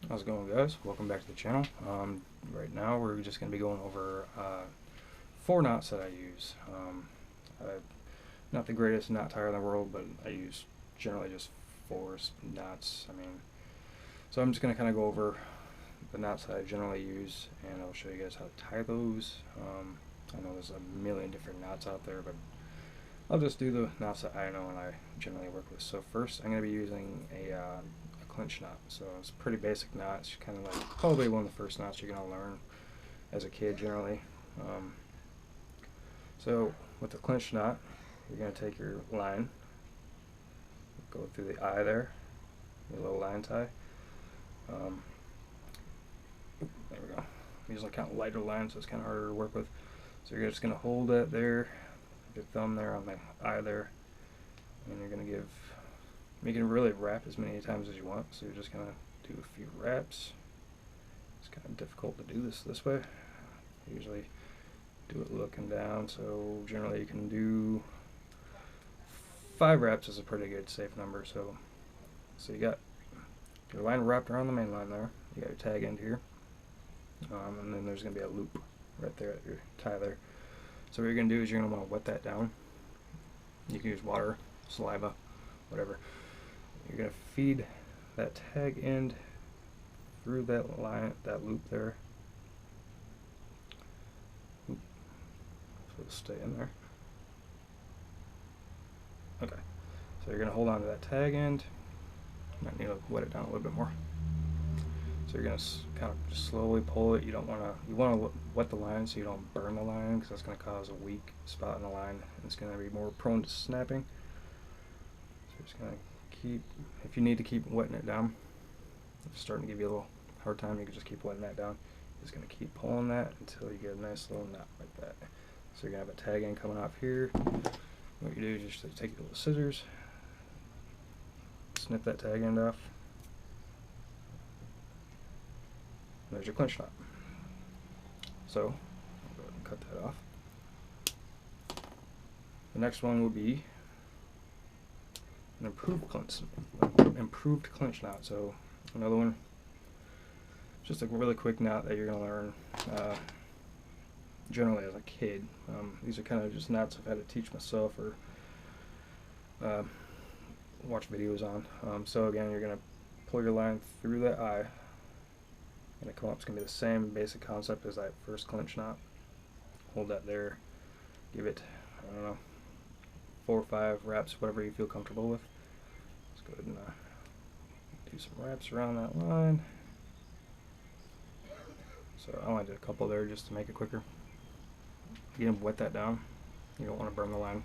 How's it going, guys? Welcome back to the channel. Right now we're just going to be going over 4 knots that I use. I'm not the greatest knot tire in the world, but I use generally just 4 knots. So I'm just going to kind of go over the knots that I generally use, and I'll show you guys how to tie those. I know there's a million different knots out there, but I'll just do the knots that I know and I generally work with. So first I'm going to be using a clinch knot. So it's a pretty basic knot. It's kind of like probably one of the first knots you're going to learn as a kid generally. So with the clinch knot, you're going to take your line, go through the eye there, your little line tie. There we go. I'm using kind of lighter line, so it's kind of harder to work with. So you're just going to hold that there, your thumb there on the eye there, and you're going to give, you can really wrap as many times as you want, so you're just going to do a few wraps. It's kind of difficult to do this way. I usually do it looking down, so generally you can do 5 wraps is a pretty good safe number. So you got your line wrapped around the main line there, you got your tag end here, and then there's going to be a loop right there at your tie there. So what you're going to do is you're going to want to wet that down. You can use water, saliva, whatever. You're going to feed that tag end through that line, that loop there. Oop. So it'll stay in there. Okay. So you're going to hold on to that tag end. You might need to wet it down a little bit more. So you're going to kind of just slowly pull it. You want to wet the line so you don't burn the line, because that's going to cause a weak spot in the line. It's going to be more prone to snapping. So you're just going to keep, if you need to keep wetting it down, if it's starting to give you a little hard time, you can just keep wetting that down. You're just going to keep pulling that until you get a nice little knot like that. So you're going to have a tag end coming off here. What you do is just take your little scissors, snip that tag end off. There's your clinch knot. So I'll go ahead and cut that off. The next one will be an improved clinch knot. So another one, just a really quick knot that you're going to learn generally as a kid. These are kind of just knots I've had to teach myself or watch videos on. So again, you're going to pull your line through that eye. Going to come up. It's going to be the same basic concept as that first clinch knot. Hold that there. Give it, I don't know, 4 or 5 wraps, whatever you feel comfortable with. Let's go ahead and do some wraps around that line. So I only did a couple there just to make it quicker. Again, wet that down. You don't want to burn the line.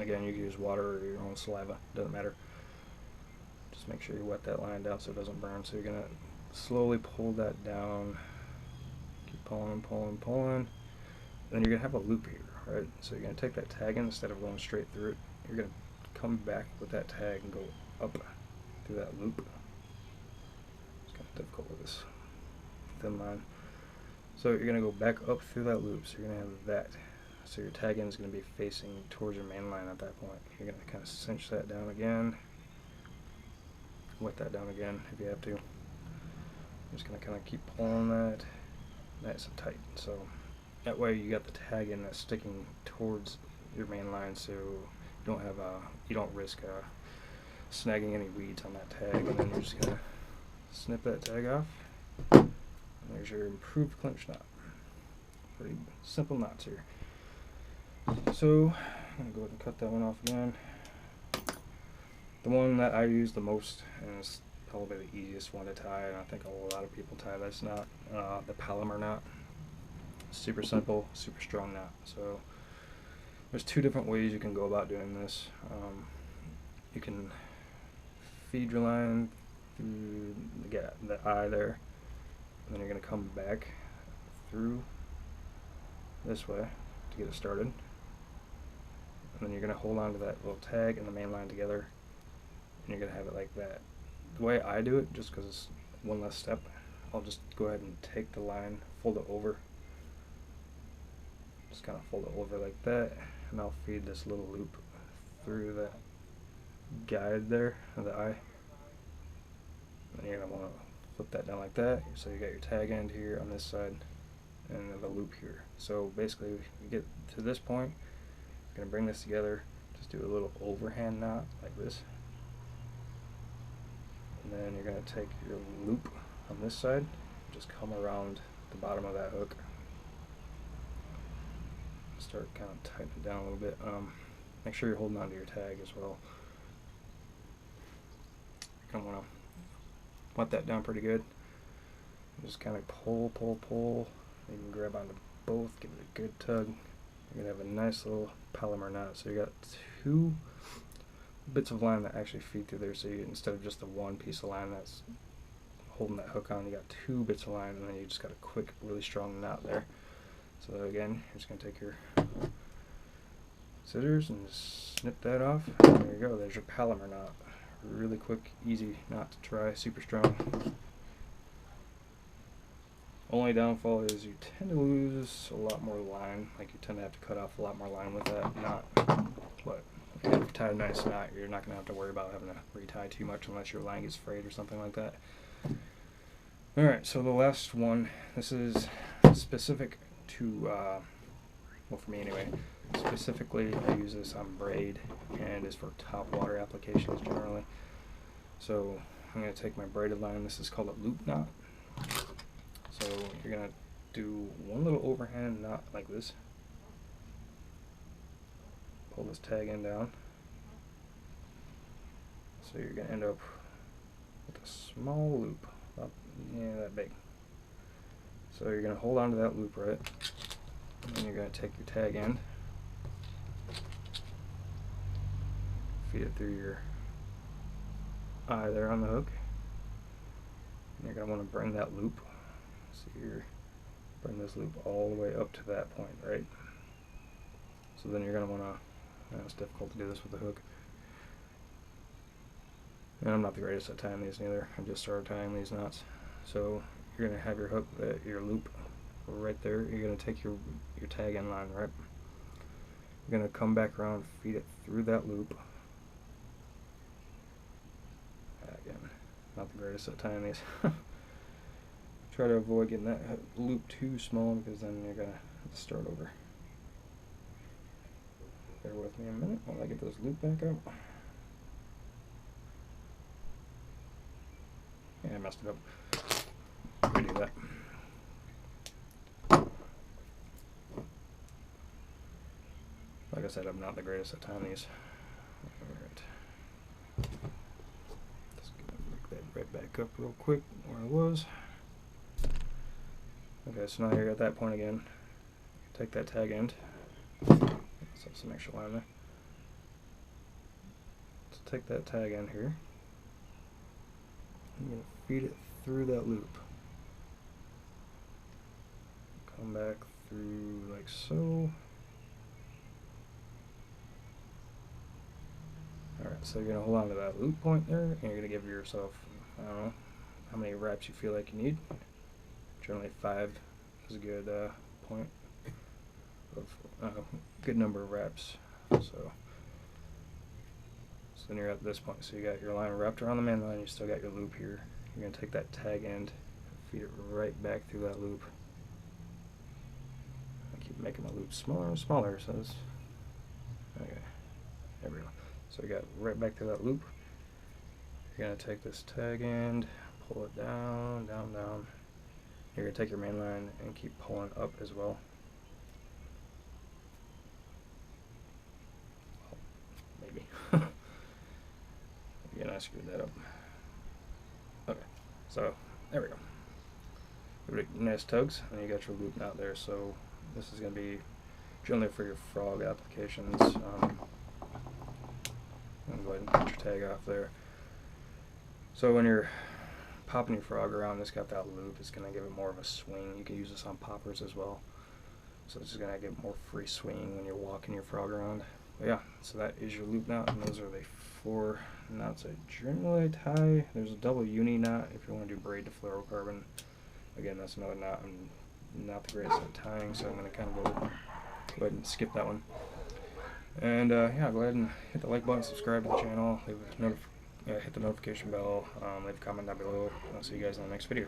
Again, you can use water or your own saliva. Doesn't matter. Just make sure you wet that line down so it doesn't burn. So you're going to slowly pull that down. Keep pulling, pulling, pulling. Then you're going to have a loop here, right? So you're going to take that tag in instead of going straight through it. You're going to come back with that tag and go up through that loop. It's kind of difficult with this thin line. So you're going to go back up through that loop. So you're going to have that. So your tag end is going to be facing towards your main line at that point. You're going to kind of cinch that down again. Wet that down again if you have to. I'm just going to kind of keep pulling that nice and tight. So that way you got the tag end that's sticking towards your main line, so you don't risk snagging any weeds on that tag. And then you're just going to snip that tag off. And there's your improved clinch knot. Pretty simple knots here. So I'm going to go ahead and cut that one off again. The one that I use the most, and it's probably the easiest one to tie, and I think a lot of people tie this knot, the palomar knot. Super simple, super strong knot. So there's 2 different ways you can go about doing this. You can feed your line through the eye there, and then you're going to come back through this way to get it started. And then you're going to hold on to that little tag and the main line together, and you're going to have it like that. The way I do it, just because it's one less step, I'll just go ahead and take the line, fold it over, just kind of fold it over like that, and I'll feed this little loop through that guide there of the eye. And you're going going to want to flip that down like that. So you got your tag end here on this side and then the loop here. So basically, you get to this point, you're going to bring this together, just do a little overhand knot like this. And then you're going to take your loop on this side, just come around the bottom of that hook. Start kind of tightening it down a little bit. Make sure you're holding on to your tag as well. You're going to want to wet that down pretty good. Just kind of pull, pull, pull. You can grab onto both, give it a good tug. You're going to have a nice little palomar knot. So you got two bits of line that actually feed through there. So you, instead of just the one piece of line that's holding that hook on, you got two bits of line, and then you just got a quick, really strong knot there. So again, you're just going to take your scissors and just snip that off. And there you go. There's your palomar knot. Really quick, easy knot to try, super strong. Only downfall is you tend to lose a lot more line. Like you tend to have to cut off a lot more line with that knot. But if you tie a nice knot, you're not going to have to worry about having to retie too much unless your line gets frayed or something like that. Alright, so the last one, this is specific to, well, for me anyway, specifically I use this on braid and is for top water applications generally. So I'm going to take my braided line, this is called a loop knot. So you're going to do one little overhand knot like this. Pull this tag end down. So you're going to end up with a small loop, about that big. So you're going to hold on to that loop right, and then you're going to take your tag end, feed it through your eye there on the hook, and you're going to want to bring that loop. So you're bring this loop all the way up to that point, right? So then you're going to want to, it's difficult to do this with the hook. And I'm not the greatest at tying these neither. I just started tying these knots. So you're going to have your hook, your loop right there. You're going to take your tag end line, right? You're going to come back around, feed it through that loop. Again, not the greatest at tying these. Try to avoid getting that loop too small because then you're going to have to start over. Bear with me a minute while I get this loop back up. Yeah, I messed it up. Redo that. Like I said, I'm not the greatest at tying these. Alright. Just gonna make that right back up real quick where I was. Okay, so now you're at that point again. Take that tag end. Let's have some extra line there. Let's take that tag end here. I'm going to feed it through that loop. Come back through like so. Alright, so you're going to hold on to that loop point there, and you're going to give yourself, I don't know, how many reps you feel like you need. Generally 5 is a good point of good number of reps. So then you're at this point. So you got your line wrapped around the main line, you still got your loop here. You're going to take that tag end, feed it right back through that loop. I keep making my loop smaller and smaller, so it's okay. There we go. So you got right back through that loop. You're going to take this tag end, pull it down, down, down. You're going to take your main line and keep pulling up as well. Maybe. Again, I screwed that up. Okay, so there we go. Give it nice tugs, and you got your loop knot there. So this is going to be generally for your frog applications. I'm going to go ahead and put your tag off there. So when you're popping your frog around, it's got that loop. It's going to give it more of a swing. You can use this on poppers as well. So this is going to give more free swing when you're walking your frog around. But yeah, so that is your loop knot, and those are the 4 knots I generally tie. There's a double uni knot if you want to do braid to fluorocarbon. Again, that's another knot I'm not the greatest at tying, so I'm going to kind of go ahead and skip that one. And yeah, go ahead and hit the like button, subscribe to the channel, leave a hit the notification bell, leave a comment down below. I'll see you guys in the next video.